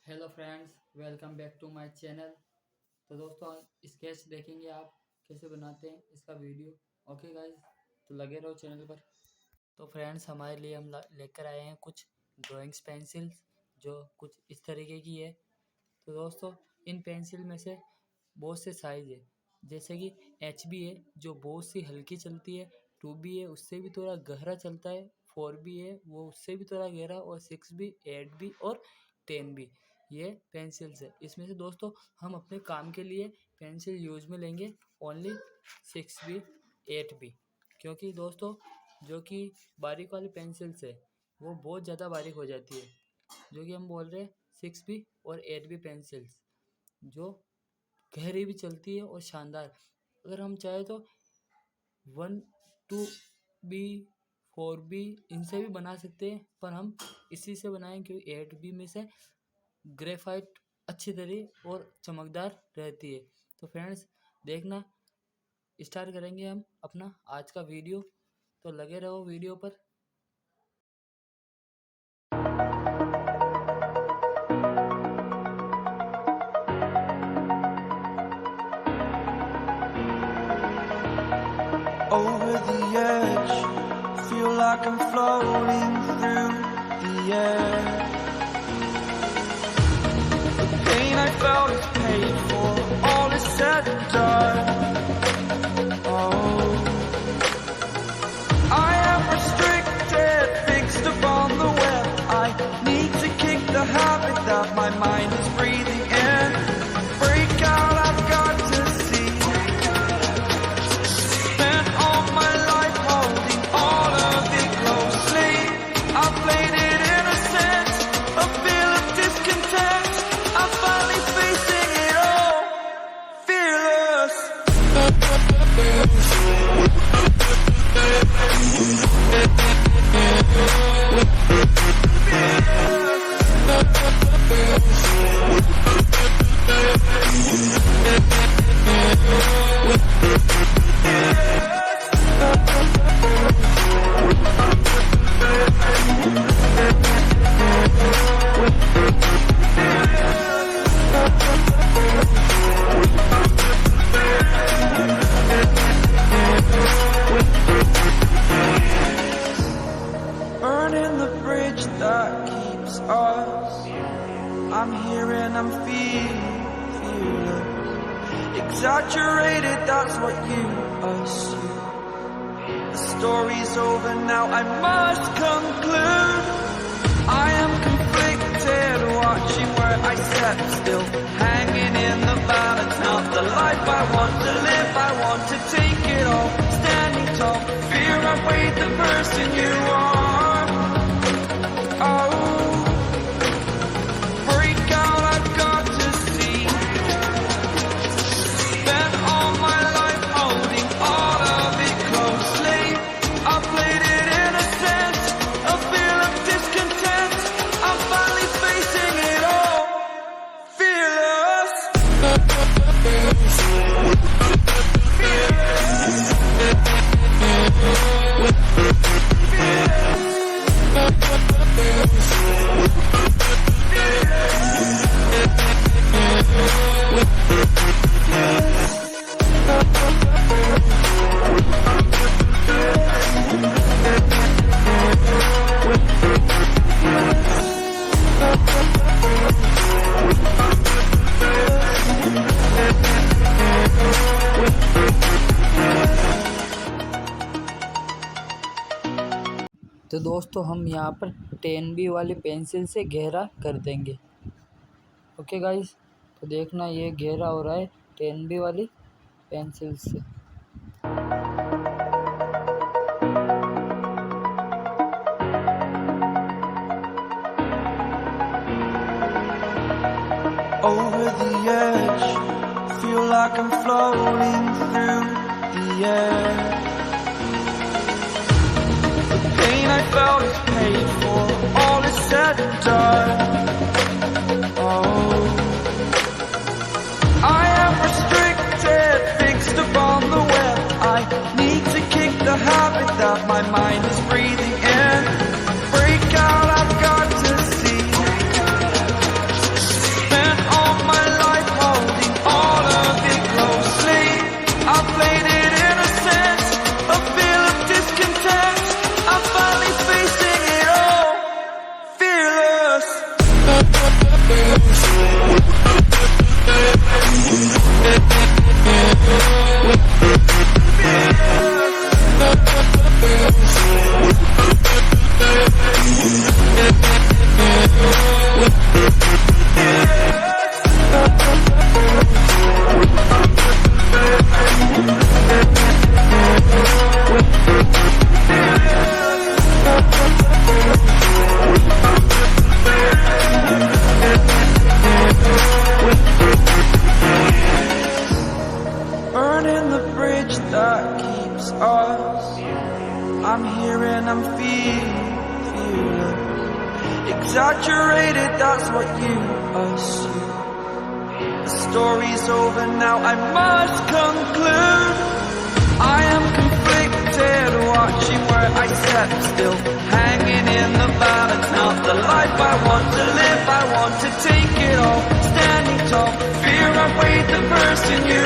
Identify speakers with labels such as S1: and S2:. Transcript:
S1: Hello friends, welcome back to my channel. तो दोस्तों sketch देखेंगे आप कैसे बनाते हैं इसका वीडियो। ओके गाइस, तो लगे रहो चैनल पर। तो फ्रेंड्स, हमारे लिए हम लेकर आए हैं कुछ ड्राइंग्स पेंसिल्स जो कुछ इस तरीके की है। तो दोस्तों इन पेंसिल में से बहुत से साइज़ है, जैसे कि HB है जो बहुत सी हल्की चलती है, 2B है उससे भी थोड़ा गहरा चलता है, 4B है वो उससे भी थोड़ा गहरा, और 6B, 8B और 10B ये पेंसिल्स है। इसमें से दोस्तों हम अपने काम के लिए पेंसिल यूज में लेंगे ओनली 6B 8B, क्योंकि दोस्तों जो कि बारीक वाली पेंसिल्स है वो बहुत ज़्यादा बारीक हो जाती है, जो कि हम बोल रहे हैं 6B और 8B पेंसिल्स जो गहरी भी चलती है और शानदार। अगर हम चाहे तो 1-2B 4B इनसे भी बना सकते हैं, पर हम इसी से बनाएं क्योंकि 8B में से ग्रेफाइट अच्छी तरह और चमकदार रहती है। तो फ्रेंड्स देखना, स्टार्ट करेंगे हम अपना आज का वीडियो, तो लगे रहो वीडियो पर।
S2: Over the edge, feel like I'm floating through the air. The pain I felt is paid for, all is said and done. Oh, I am restricted, fixed upon the web. I need to kick the habit that my mind is breathing in. Break out, I've got to see. Burning the bridge that keeps us. I'm here and I'm feeling exaggerated, that's what you assume. The story's over now, I must conclude. I am conflicted, watching where I step still, hanging in the balance. Not the life I want to live, I want to take it all. Standing tall, fear I weighed the person you are.
S1: तो दोस्तों हम यहाँ पर 10B वाली pencil से गहरा कर देंगे। ओके गाइस, तो देखना ये गहरा हो रहा है 10B वाली पेंसिल से।
S2: Over the edge, feel like I'm floating through the air. The pain I felt is paid for, all is said and done. Oh, I am restricted, fixed upon the web. I need to kick the habit that my mind is breathing in. Break out, I've got to see. Burning the bridge that keeps us. I'm here and I'm feeling exaggerated, that's what you assume. The story's over now, I must conclude. I am conflicted, watching where I step still, hanging in the balance. Not the life I want to live, I want to take it all, standing tall. Fear I weighed the person you